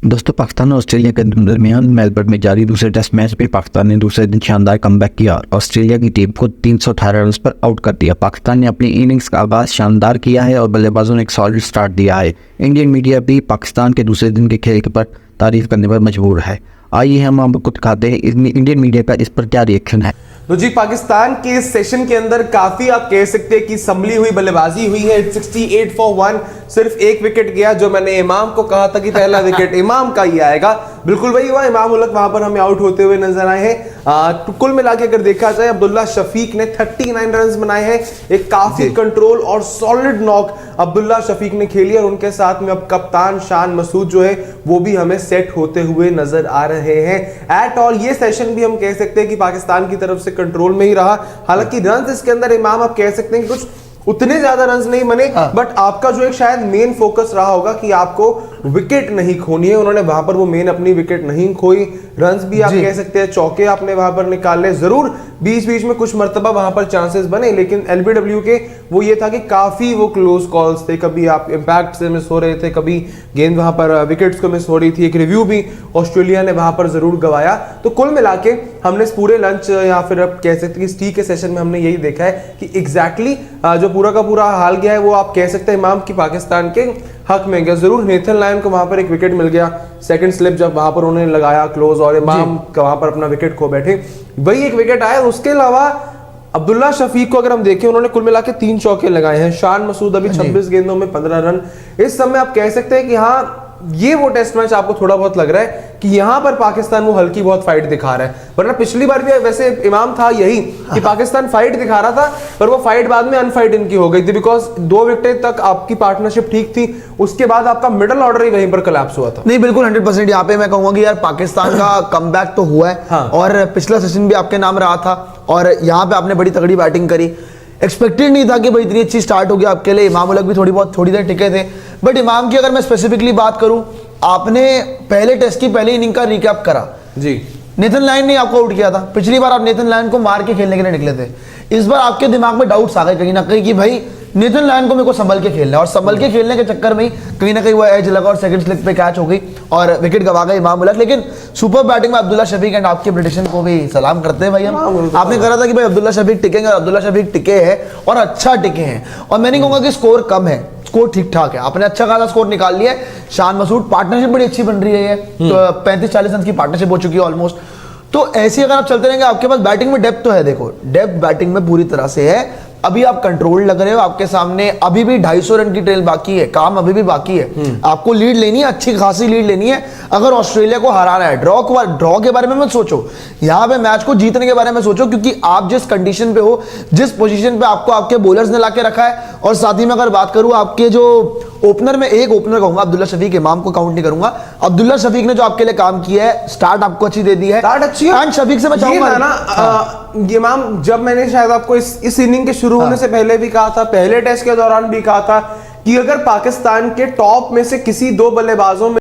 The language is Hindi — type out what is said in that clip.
दोस्तों, पाकिस्तान और ऑस्ट्रेलिया के दरमियान मेलबर्न में जारी दूसरे टेस्ट मैच में पाकिस्तान ने दूसरे दिन शानदार कमबैक किया और ऑस्ट्रेलिया की टीम को 318 रन पर आउट कर दिया। पाकिस्तान ने अपनी इनिंग्स का आगाज शानदार किया है और बल्लेबाजों ने एक सॉलिड स्टार्ट दिया है। इंडियन मीडिया भी पाकिस्तान के दूसरे दिन के खेल पर तारीफ करने पर मजबूर है। आइए हम आपको दिखाते हैं इंडियन मीडिया का इस पर क्या रिएक्शन है। तो जी, पाकिस्तान के इस सेशन के अंदर काफी आप कह सकते हैं कि संभली हुई बल्लेबाजी हुई है। 68 फॉर 1, सिर्फ एक विकेट गया। जो मैंने इमाम को कहा था कि पहला विकेट इमाम का ही आएगा, बिल्कुल वही हुआ। इमाम उलग वहां पर हमें आउट होते हुए नजर आए हैं। कुल मिला के अगर देखा जाए, अब्दुल्ला शफीक ने 39 रन बनाए हैं। एक काफी कंट्रोल और सॉलिड नॉक अब्दुल्ला शफीक ने खेली और उनके साथ में अब कप्तान शान मसूद जो है वो भी हमें सेट होते हुए नजर आ रहे हैं। एट ऑल ये सेशन भी हम कह सकते हैं कि पाकिस्तान की तरफ से कंट्रोल में ही रहा। हालांकि रन इसके अंदर इमाम आप कह सकते हैं कि कुछ उतने ज्यादा रन्स नहीं बने, बट आपका जो एक शायद मेन फोकस रहा होगा कि आपको विकेट नहीं खोनी है। उन्होंने वहां पर वो मेन अपनी विकेट नहीं खोई। रन्स भी आप कह सकते हैं चौके आपने वहां पर निकाले। जरूर बीच बीच में कुछ मर्तबा वहां पर चांसेस बने, लेकिन एलबीडब्ल्यू के वो ये था कि काफी वो क्लोज कॉल्स थे। कभी आप इंपैक्ट से मिस हो रहे थे, कभी गेंद वहां पर विकेट्स को मिस हो रही थी। एक रिव्यू भी ऑस्ट्रेलिया ने वहां पर जरूर गवाया। तो कुल मिला के हमने इस पूरे लंच या फिर आप कह सकते हैं कि टी के सेशन में हमने यही देखा है कि एग्जैक्टली जो पूरा का पूरा हाल गया है वो आप कह सकते हैं इमाम की पाकिस्तान के हक में गया। जरूर नेथन लायन को वहां पर एक विकेट मिल गया, सेकंड स्लिप जब वहां पर उन्होंने लगाया क्लोज, और इमाम का वहां पर अपना विकेट खो बैठे, वही एक विकेट आया। उसके अलावा अब्दुल्ला शफीक को अगर हम देखें, उन्होंने कुल मिला के 3 चौके लगाए हैं। शान मसूद अभी 26 गेंदों में 15 रन। इस समय आप कह सकते हैं कि हाँ, ये वो टेस्ट मैच आपको थोड़ा बहुत लग रहा है कि यहां पर पाकिस्तान वो हल्की बहुत फाइट दिखा रहा है। वरना पिछली बार भी वैसे इमाम था यही कि पाकिस्तान फाइट दिखा रहा था, पर वो फाइट बाद में अनफाइट इनकी हो गई थी। बिकॉज 2 विकेट तक आपकी पार्टनरशिप ठीक थी, उसके बाद आपका मिडिल ऑर्डर ही वहीं पर कोलैप्स हुआ था। नहीं, बिल्कुल 100% यहाँ पे मैं कहूंगा कि यार पाकिस्तान का कमबैक तो हुआ है। हाँ। और पिछला सेशन भी आपके नाम रहा था और यहाँ पे आपने बड़ी तगड़ी बैटिंग करी। एक्सपेक्टेड नहीं था कि भाई इतनी अच्छी स्टार्ट हो गया आपके लिए। इमाम उलग भी थोड़ी देर टिके थे, बट इमाम की अगर मैं स्पेसिफिकली बात करूं, आपने पहले टेस्ट की पहली इनिंग का रिकैप करा जी। नेथन लायन ने आपको आउट किया था। पिछली बार आप नेथन लायन को मार के खेलने के लिए निकले थे। इस बार आपके दिमाग में डाउट्स आ गए कहीं ना कहीं कि भाई नेथन लायन को मेरे को संभल के खेलना है, और संभल के खेलने के चक्कर में कहीं ना कहीं वो एज लगा और सेकंड स्लिप पे कैच हो गई और विकेट गवा गए इमाम उलग। लेकिन सुपर बैटिंग में अब्दुल्ला शफीक एंड आपके प्रेडिक्शन को भी सलाम करते हैं भाई हम। आपने कहा था कि भाई अब्दुल्ला शफीक टिकेंगे और अब्दुल्ला शफीक टिके हैं और अच्छा टिके हैं। और मैं नहीं कहूंगा कि स्कोर कम है, स्कोर ठीक ठाक है। आपने अच्छा खासा स्कोर निकाल लिया है। शान मसूद पार्टनरशिप बड़ी अच्छी बन रही है। तो 35-40 रन की पार्टनरशिप हो चुकी है ऑलमोस्ट। तो ऐसे अगर आप चलते रहेंगे, आपके पास बैटिंग में डेप्थ तो है। देखो, डेप्थ बैटिंग में पूरी तरह से है। अभी आप कंट्रोल लग रहे हो, आपके सामने अभी भी 250 रन की ट्रेल बाकी है, काम अभी भी बाकी है। आपको लीड लेनी है, अच्छी खासी लीड लेनी है अगर ऑस्ट्रेलिया को हराना है। ड्रॉ के बारे में मत सोचो, यहाँ पे मैच को जीतने के बारे में सोचो, क्योंकि आप जिस कंडीशन पे हो, जिस पोजीशन पे आपको आपके बॉलर्स ने लाके रखा है। और साथ ही में अगर बात करूं आपके जो ओपनर में, एक ओपनर कहूंगा अब्दुल्ला शफीक, इमाम को काउंट नहीं करूंगा। अब्दुल्ला शफीक ने जो आपके लिए काम किया है, स्टार्ट आपको अच्छी दे दी है, स्टार्ट अच्छी है। एंड शफीक से मैं चाहूंगा ना इमाम, जब मैंने शायद आपको इस इनिंग के शुरू होने से पहले भी कहा था, पहले टेस्ट के दौरान भी कहा था कि अगर पाकिस्तान के टॉप में से किसी 2 बल्लेबाजों में